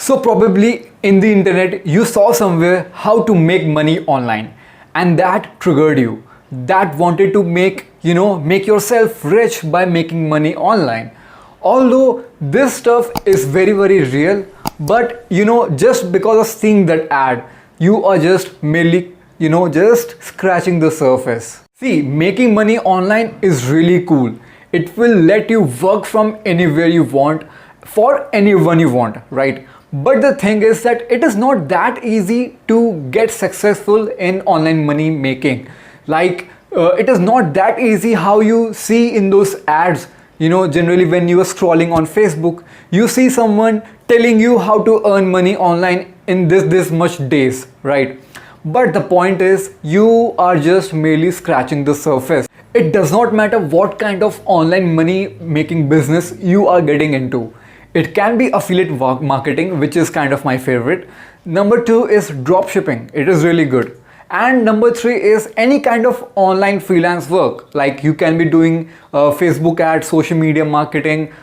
So probably in the internet you saw somewhere how to make money online, and that triggered you. That wanted to make yourself rich by making money online. Although this stuff is very real, but just because of seeing that ad, you are just merely just scratching the surface. See, making money online is really cool. It will let you work from anywhere you want for anyone you want, right? But the thing is that it is not that easy to get successful in online money making. It is not that easy how you see in those ads. Generally when you are scrolling on Facebook, you see someone telling you how to earn money online in this much days, right? But the point is, you are just merely scratching the surface. It does not matter what kind of online money making business you are getting into. It can be affiliate marketing, which is kind of my favorite. Number two is drop shipping. It is really good. And number three is any kind of online freelance work. Like you can be doing Facebook ads, social media marketing,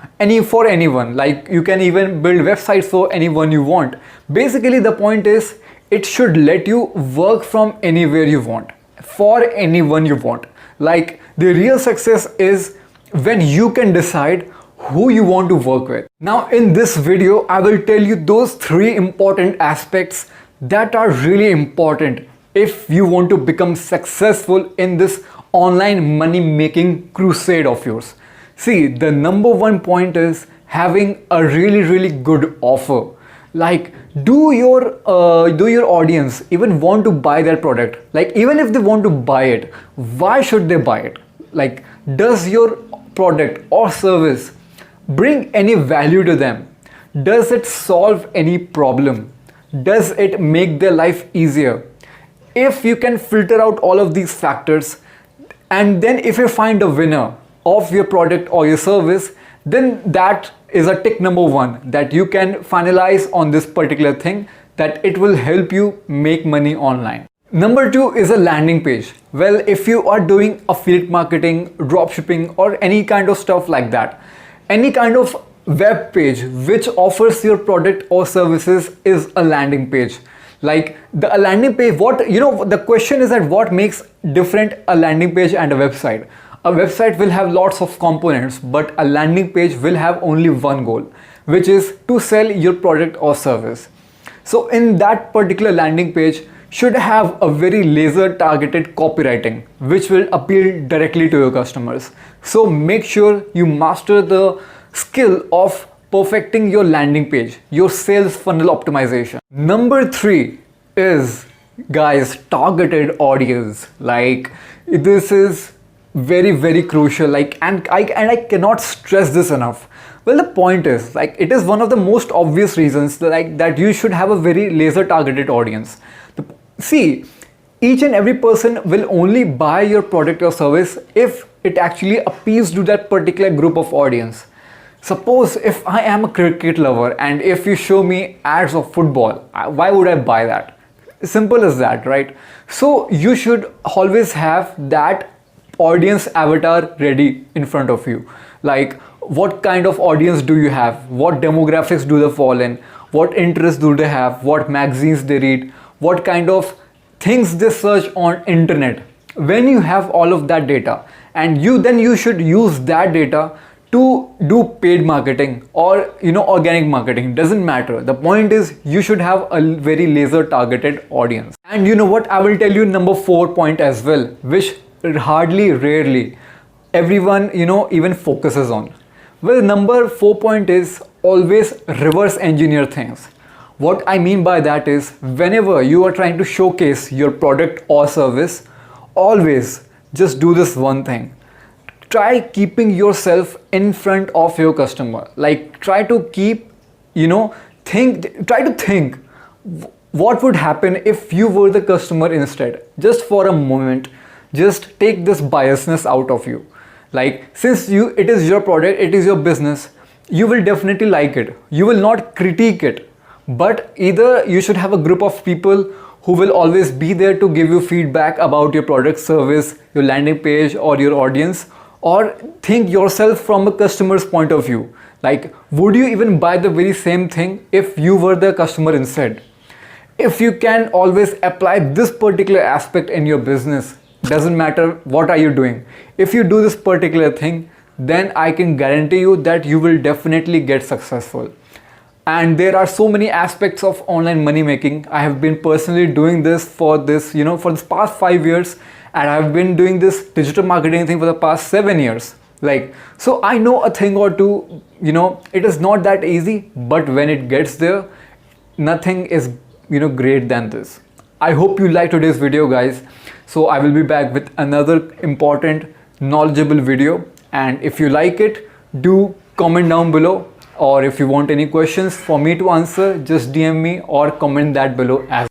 for anyone. Like you can even build websites for anyone you want. Basically, the point is it should let you work from anywhere you want, for anyone you want. Like the real success is when you can decide who you want to work with. Now in this video, I will tell you those three important aspects that are really important if you want to become successful in this online money making crusade of yours. See, the number one point is having a really good offer. Like, do your audience even want to buy that product? Like, even if they want to buy it, why should they buy it? Like, does your product or service bring any value to them? Does it solve any problem? Does it make their life easier? If you can filter out all of these factors, and then if you find a winner of your product or your service, then that is a tick number one, that you can finalize on this particular thing, that it will help you make money online. Number two is a landing page. Well, if you are doing affiliate marketing, drop shipping, or any kind of stuff like that, any kind of web page which offers your product or services is a landing page. Like a landing page, the question is that what makes different a landing page and a website? A website will have lots of components, but a landing page will have only one goal, which is to sell your product or service. So in that particular landing page should have a very laser targeted copywriting, which will appeal directly to your customers. So make sure you master the skill of perfecting your landing page, your sales funnel optimization. Number three is, guys, targeted audience. Like this is very crucial. And I cannot stress this enough. Well, the point is, like, it is one of the most obvious reasons that you should have a very laser targeted audience. See, each and every person will only buy your product or service if it actually appeals to that particular group of audience. Suppose if I am a cricket lover and if you show me ads of football, why would I buy that? Simple as that, right? So you should always have that audience avatar ready in front of you. Like, what kind of audience do you have? What demographics do they fall in? What interests do they have? What magazines they read? What kind of things they search on internet? When you have all of that data, and you should use that data to do paid marketing or organic marketing, doesn't matter. The point is you should have a very laser targeted audience. And you know what, I will tell you number 4 point as well, which rarely everyone even focuses on. Well, number 4 point is always reverse engineer things. What I mean by that is, whenever you are trying to showcase your product or service, always just do this one thing. Try keeping yourself in front of your customer. Like, try to keep, try to think what would happen if you were the customer instead. Just for a moment, just take this biasness out of you. Like, since it is your product, it is your business, you will definitely like it. You will not critique it. But either you should have a group of people who will always be there to give you feedback about your product, service, your landing page, or your audience, or think yourself from a customer's point of view. Like, would you even buy the very same thing if you were the customer instead? If you can always apply this particular aspect in your business, doesn't matter what are you doing, if you do this particular thing, then I can guarantee you that you will definitely get successful. And there are so many aspects of online money making. I have been personally doing this for this past 5 years, and I've been doing this digital marketing thing for the past 7 years. Like, so I know a thing or two. It is not that easy, but when it gets there, nothing is great than this. I hope you liked today's video, guys. So I will be back with another important knowledgeable video, and if you like it, do comment down below, or if you want any questions for me to answer, just DM me or comment that below as